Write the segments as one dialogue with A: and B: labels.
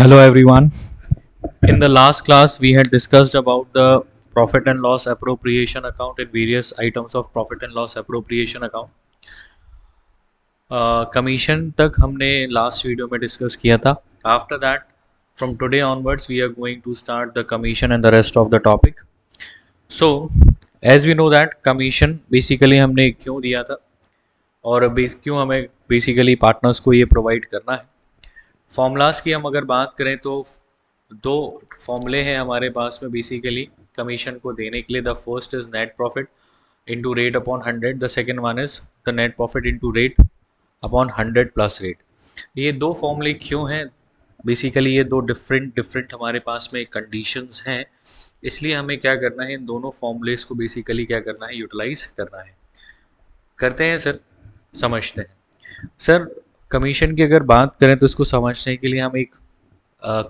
A: Hello everyone. In the last class, we had discussed about the profit and loss appropriation account and various items of profit and loss appropriation account. Commission तक हमने last video में discuss किया था. After that, from today onwards, we are going to start the commission and the rest of the topic. So as we know that commission basically हमने क्यों दिया था और क्यों हमें बेसिकली पार्टनर्स को ये प्रोवाइड करना है. फॉर्मूलाज की हम अगर बात करें तो दो फॉर्मूले हैं हमारे पास में बेसिकली कमीशन को देने के लिए. The first is net profit into rate upon 100. The second one is the net profit into rate upon 100 plus rate. ये दो फॉर्मूले क्यों हैं? बेसिकली ये दो डिफरेंट हमारे पास में कंडीशंस हैं, इसलिए हमें क्या करना है, इन दोनों फॉर्मूलेस को बेसिकली क्या करना है, यूटिलाइज करना है. करते हैं सर, समझते हैं. सर कमीशन की अगर बात करें तो इसको समझने के लिए हम एक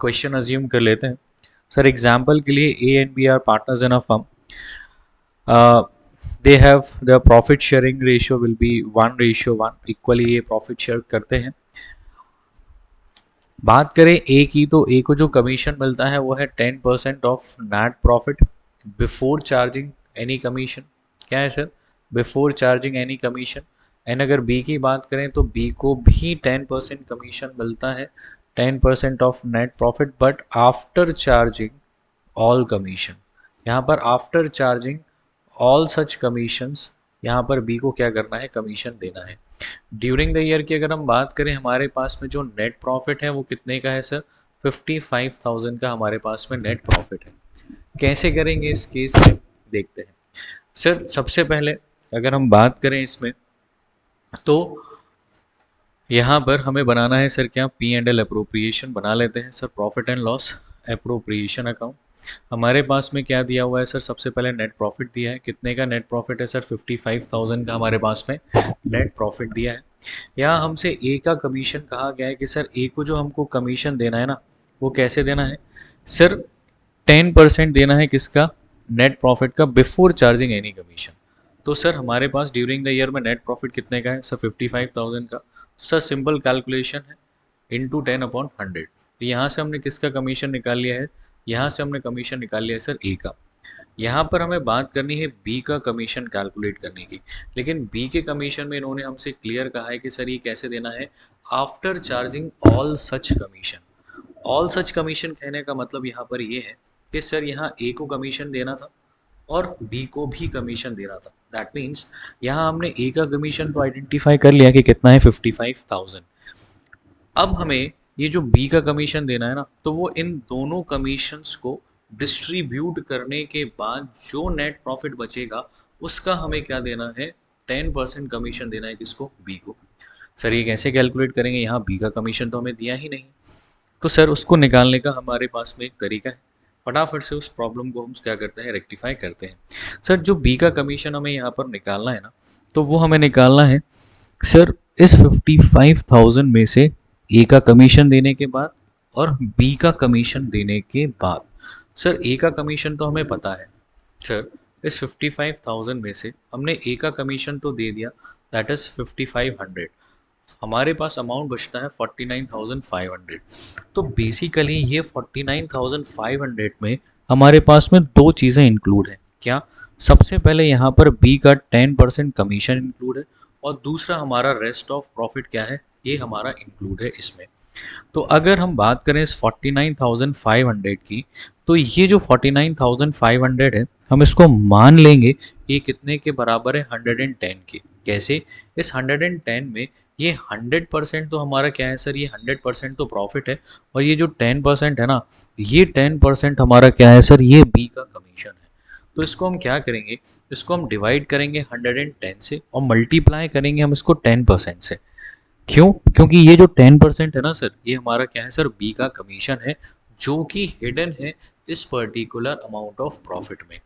A: क्वेश्चन अज्यूम कर लेते हैं. सर एग्जांपल के लिए A and B are partners in a firm. They have the profit sharing ratio will be 1:1. Equally ये प्रॉफिट शेयर करते हैं. बात करें ए की तो ए को जो कमीशन मिलता है वो है 10% of net profit before charging any commission. क्या है sir? Before charging any commission. And अगर बी की बात करें तो बी को भी 10% कमीशन मिलता है, 10% of net profit, but after charging all commission. यहाँ पर after charging all such commissions, यहाँ पर बी को क्या करना है, कमीशन देना है. ड्यूरिंग द ईयर की अगर हम बात करें, हमारे पास में जो नेट प्रॉफिट है वो कितने का है सर? 55,000 का हमारे पास में नेट प्रॉफिट है. कैसे करेंगे इस केस में, देखते हैं. सर सबसे पहले अगर हम बात करें इसमें तो यहाँ पर हमें बनाना है सर क्या, पी एंड एल अप्रोप्रिएशन बना लेते हैं sir. Profit and loss appropriation account. हमारे पास में क्या दिया हुआ है सर? सबसे पहले नेट प्रॉफिट दिया है. कितने का नेट प्रॉफिट है सर? 55,000 का हमारे पास में नेट प्रॉफिट दिया है. यहाँ हमसे ए का कमीशन कहा गया है कि सर ए को जो हमको कमीशन देना है ना, वो कैसे देना है सर? 10% देना है. किसका? नेट प्रॉफिट का, बिफोर चार्जिंग एनी कमीशन. तो सर हमारे पास ड्यूरिंग द ईयर में नेट प्रॉफिट कितने का है सर? 55,000 का. सर सिंपल कैलकुलेशन है, इंटू 10/100. तो यहाँ से हमने किसका कमीशन निकाल लिया है? यहाँ से हमने कमीशन निकाल लिया है सर ए का. यहाँ पर हमें बात करनी है बी का कमीशन कैलकुलेट करने की. लेकिन बी के कमीशन में इन्होंने हमसे क्लियर कहा है कि सर ये कैसे देना है, after charging all such commission. All such commission कहने का मतलब यहाँ पर ये है कि सर यहाँ ए को कमीशन देना था और बी को भी कमीशन देना था. दैट मीन्स यहाँ हमने ए का कमीशन तो आइडेंटिफाई कर लिया कि कितना है, 55,000. अब हमें ये जो बी का कमीशन देना है ना, तो वो इन दोनों कमीशंस को डिस्ट्रीब्यूट करने के बाद जो नेट प्रॉफिट बचेगा उसका हमें क्या देना है, 10% कमीशन देना है. किसको? बी को. सर ये कैसे कैलकुलेट करेंगे? यहाँ बी का कमीशन तो हमें दिया ही नहीं, तो सर उसको निकालने का हमारे पास में एक तरीका है. फटाफट से उस प्रॉब्लम को हम क्या करते हैं, रेक्टिफाई करते हैं. सर जो बी का कमीशन हमें यहाँ पर निकालना है ना, तो वो हमें निकालना है सर इस 55,000 में से ए का कमीशन देने के बाद और बी का कमीशन देने के बाद. सर ए का कमीशन तो हमें पता है सर. इस 55,000 में से हमने ए का कमीशन तो दे दिया, दैट इज 5500. हमारे पास अमाउंट बचता है 49,500. तो बेसिकली ये 49,500 में हमारे पास में दो चीज़ें इंक्लूड हैं. क्या? सबसे पहले यहाँ पर बी का 10% कमीशन इंक्लूड है और दूसरा हमारा रेस्ट ऑफ प्रॉफिट क्या है, ये हमारा इंक्लूड है इसमें. तो अगर हम बात करें इस 49,500 की, तो ये जो 49,500 है, हम इसको मान लेंगे ये कितने के बराबर है, 110 के. कैसे? इस 110 में ये 100% तो हमारा क्या है सर, ये 100% तो प्रॉफिट है, और ये जो 10% है ना, ये 10% हमारा क्या है सर, ये बी का कमीशन है. तो इसको हम क्या करेंगे, इसको हम डिवाइड करेंगे 110 से और मल्टीप्लाई करेंगे हम इसको 10% से. क्यों? क्योंकि ये जो 10% है ना सर, ये हमारा क्या है सर, बी का कमीशन है, जो कि हिडन है इस पर्टिकुलर अमाउंट ऑफ प्रॉफिट में.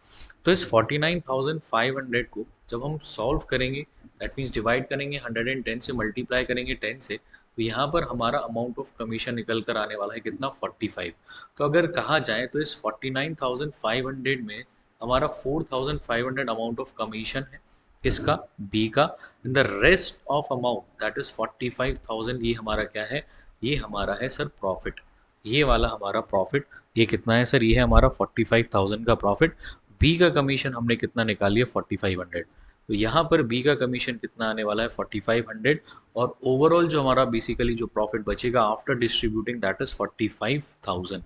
A: तो इस 49,500 को जब हम सॉल्व करेंगे, दैट मीन्स डिवाइड करेंगे 110 से, मल्टीप्लाई करेंगे 10 से, तो यहाँ पर हमारा अमाउंट ऑफ कमीशन निकल कर आने वाला है कितना, 45. तो अगर कहा जाए तो इस 49,500 में हमारा 4,500 अमाउंट ऑफ कमीशन है. किसका? बी का. The rest of amount that is 45,000, ये हमारा क्या है, ये हमारा है सर प्रॉफिट. ये वाला हमारा प्रॉफिट ये कितना है सर, ये है हमारा 45,000 का प्रॉफिट। बी का कमीशन हमने कितना निकाल लिया 4500, तो यहाँ पर बी का कमीशन कितना आने वाला है 4500, और ओवरऑल जो हमारा बेसिकली जो प्रॉफिट बचेगा आफ्टर डिस्ट्रीब्यूटिंग दैट इज 45,000।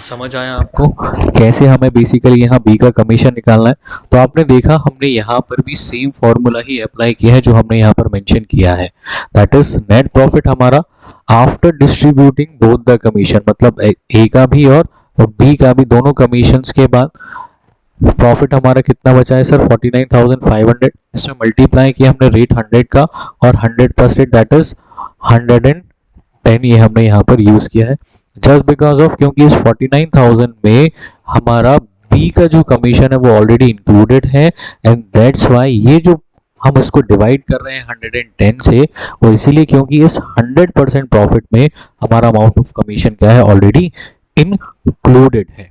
A: समझ आया आपको कैसे हमें बेसिकली यहाँ बी का कमीशन निकालना है? तो आपने देखा हमने यहाँ पर भी सेम फॉर्मूला ही अप्लाई किया है जो हमने यहाँ पर मेंशन किया है, दैट इज नेट प्रॉफिट हमारा after distributing both the commission, मतलब ए का भी और बी का भी, दोनों कमीशंस के बाद प्रॉफिट हमारा कितना बचा है सर 49,500। इसमें मल्टीप्लाई किया हमने रेट 100 का और 100% दैट इज 110, ये हमने यहाँ पर यूज किया है जस्ट बिकॉज ऑफ, क्योंकि इस 49,000 में हमारा बी का जो कमीशन है वो ऑलरेडी इंक्लूडेड है, एंड दैट्स वाई ये जो हम इसको डिवाइड कर रहे हैं 110 से, वो इसीलिए क्योंकि इस 100% प्रॉफिट में हमारा अमाउंट ऑफ कमीशन क्या है, ऑलरेडी इंक्लूडेड है।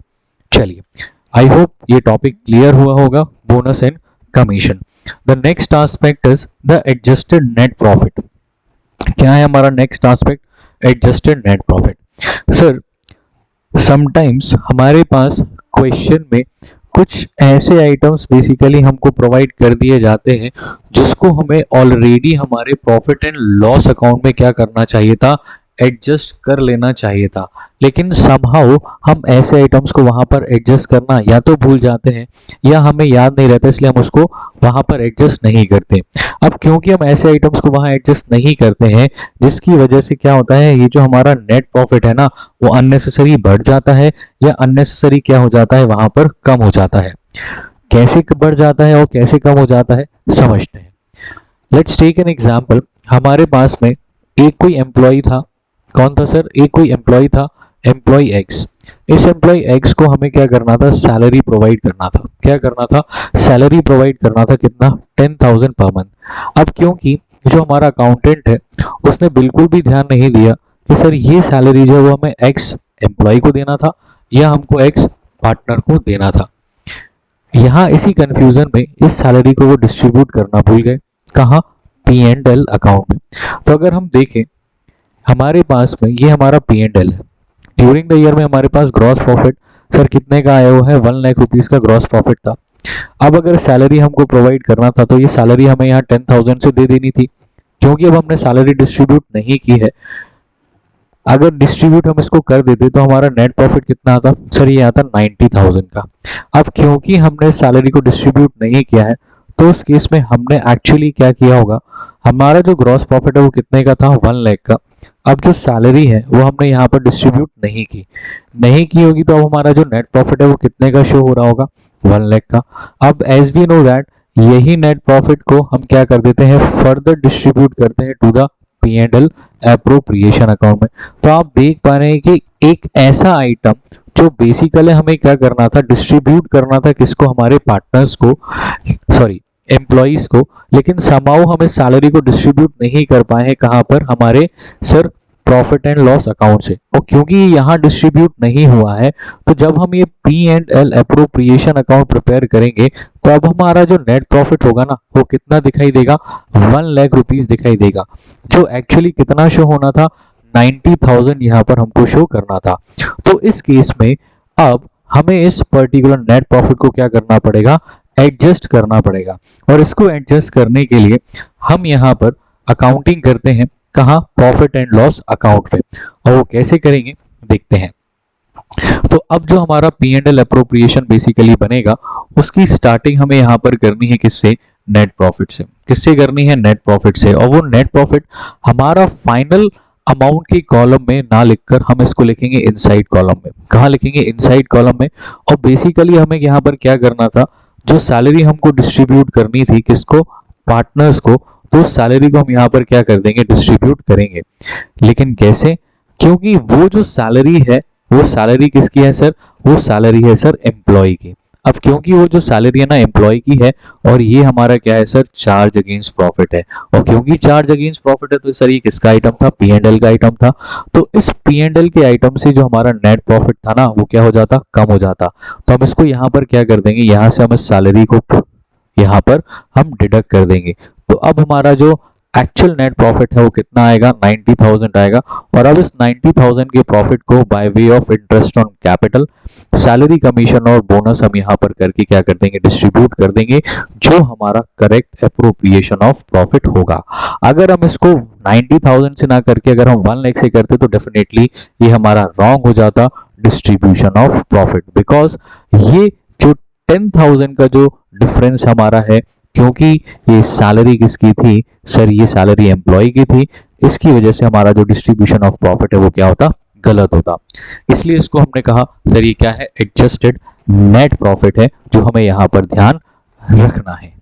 A: चलिए, आई होप ये टॉपिक क्लियर हुआ होगा, bonus and commission. The next aspect is the adjusted net profit. क्या है हमारा next aspect? Adjusted net profit. Sir sometimes हमारे पास क्वेश्चन में कुछ ऐसे आइटम्स बेसिकली हमको प्रोवाइड कर दिए जाते हैं जिसको हमें ऑलरेडी हमारे प्रॉफिट एंड लॉस अकाउंट में क्या करना चाहिए था, एडजस्ट कर लेना चाहिए था, लेकिन समहाउ हम ऐसे आइटम्स को वहां पर एडजस्ट करना या तो भूल जाते हैं या हमें याद नहीं रहता, इसलिए हम उसको वहां पर एडजस्ट नहीं करते। अब क्योंकि हम ऐसे आइटम्स को वहां एडजस्ट नहीं करते हैं, जिसकी वजह से क्या होता है, ये जो हमारा नेट प्रॉफिट है ना, वो अननेसेसरी बढ़ जाता है या अननेसेसरी क्या हो जाता है, वहां पर कम हो जाता है। कैसे बढ़ जाता है और कैसे कम हो जाता है, समझते हैं। Let's take an example. हमारे पास में एक कोई एम्प्लॉय था, कौन था सर, एक कोई एम्प्लॉय था, एम्प्लॉय एक्स। इस एम्प्लॉय एक्स को हमें क्या करना था, सैलरी प्रोवाइड करना था। क्या करना था, सैलरी प्रोवाइड करना था, कितना, 10,000 पर मंथ। अब क्योंकि जो हमारा अकाउंटेंट है उसने बिल्कुल भी ध्यान नहीं दिया कि सर ये सैलरी जो है वो हमें एक्स एम्प्लॉय को देना था या हमको एक्स पार्टनर को देना था। यहाँ इसी कंफ्यूजन में इस सैलरी को वो डिस्ट्रीब्यूट करना भूल गए। कहाँ, पी एंड एल अकाउंट में। तो अगर हम देखें हमारे पास में ये हमारा पी एंड एल है, ड्यूरिंग द ईयर में हमारे पास ग्रॉस प्रॉफिट सर कितने का आया हुआ है, 1 लाख रुपीज का ग्रॉस प्रॉफिट था। अब अगर सैलरी हमको प्रोवाइड करना था तो ये सैलरी हमें यहाँ 10,000 से दे देनी थी, क्योंकि अब हमने सैलरी डिस्ट्रीब्यूट नहीं की है। अगर डिस्ट्रीब्यूट हम इसको कर देते तो हमारा नेट प्रॉफिट कितना आता सर, ये आता 90,000 का। अब क्योंकि हमने सैलरी को डिस्ट्रीब्यूट नहीं किया है तो उस केस में हमने एक्चुअली क्या किया होगा, हमारा जो ग्रॉस प्रॉफिट है वो कितने का था, 1 लाख का। अब जो सैलरी है वो हमने यहाँ पर डिस्ट्रीब्यूट नहीं की होगी, तो अब हमारा जो नेट प्रॉफिट है वो कितने का शो हो रहा होगा, 1 लाख का। अब एज वी नो दैट यही नेट प्रॉफिट को हम क्या कर देते हैं, फर्दर डिस्ट्रीब्यूट करते हैं to the P and L appropriation account में। तो आप देख पा रहे हैं कि एक ऐसा आइटम जो बेसिकली हमें क्या करना था, डिस्ट्रीब्यूट करना था किसको, हमारे पार्टनर्स को, सॉरी एम्प्लॉइज को, लेकिन समाउ हमें सैलरी को डिस्ट्रीब्यूट नहीं कर पाए हैं, कहां पर, हमारे sir profit and loss account से। और क्योंकि यहाँ डिस्ट्रीब्यूट नहीं हुआ है तो जब हम ये P and L appropriation account prepare करेंगे तो अब हमारा जो नेट प्रॉफिट होगा ना वो कितना दिखाई देगा, 1 लाख रुपीज दिखाई देगा, जो एक्चुअली कितना शो होना था, 90,000 यहाँ पर हमको शो करना था। तो इस केस में अब हमें इस पर्टिकुलर नेट प्रॉफिट को क्या करना पड़ेगा, एडजस्ट करना पड़ेगा। और इसको एडजस्ट करने के लिए हम यहाँ पर अकाउंटिंग करते हैं, कहाँ, प्रॉफिट एंड लॉस अकाउंट में। और वो कैसे करेंगे देखते हैं। तो अब जो हमारा P and L appropriation basically बनेगा उसकी स्टार्टिंग हमें यहाँ पर करनी है किससे, नेट प्रॉफिट से। किससे करनी है, नेट प्रॉफिट से। और वो नेट प्रॉफिट हमारा फाइनल अमाउंट की कॉलम में ना लिखकर हम इसको लिखेंगे इनसाइड कॉलम में। कहाँ लिखेंगे, इनसाइड कॉलम में। और बेसिकली हमें यहाँ पर क्या करना था, जो सैलरी हमको डिस्ट्रीब्यूट करनी थी किसको, पार्टनर्स को, तो सैलरी को हम यहाँ पर क्या कर देंगे, डिस्ट्रीब्यूट करेंगे। लेकिन कैसे, क्योंकि वो जो सैलरी है वो सैलरी किसकी है सर, वो सैलरी है सर एम्प्लॉय की। अब क्योंकि वो जो सैलरी है ना एम्प्लॉय की है और ये हमारा क्या है सर, चार्ज अगेंस्ट प्रॉफिट है। और क्योंकि चार्ज अगेंस्ट प्रॉफिट है तो सर ये किसका आइटम था, पी एंड एल का आइटम था। तो इस पी एंड एल के आइटम से जो हमारा नेट प्रॉफिट था ना वो क्या हो जाता, कम हो जाता। तो हम इसको यहाँ पर क्या कर देंगे, यहाँ से हम इस सैलरी को यहाँ पर हम डिडक्ट कर देंगे। तो अब हमारा जो एक्चुअल नेट प्रॉफिट है वो कितना आएगा, 90,000 आएगा। और अब इस 90,000 के प्रॉफिट को by way of interest on capital, salary, commission और बोनस हम यहाँ पर करके क्या कर देंगे, डिस्ट्रीब्यूट कर देंगे, जो हमारा करेक्ट अप्रोप्रिएशन ऑफ प्रॉफिट होगा। अगर हम इसको 90,000 से ना करके अगर हम 1 लाख से करते तो डेफिनेटली ये हमारा रॉन्ग हो जाता डिस्ट्रीब्यूशन ऑफ प्रॉफिट, बिकॉज ये जो 10,000 का जो डिफरेंस हमारा है, क्योंकि ये सैलरी किसकी थी सर, ये सैलरी एम्प्लॉय की थी, इसकी वजह से हमारा जो डिस्ट्रीब्यूशन ऑफ प्रॉफिट है वो क्या होता, गलत होता। इसलिए इसको हमने कहा सर ये क्या है, एडजस्टेड नेट प्रॉफिट है, जो हमें यहाँ पर ध्यान रखना है।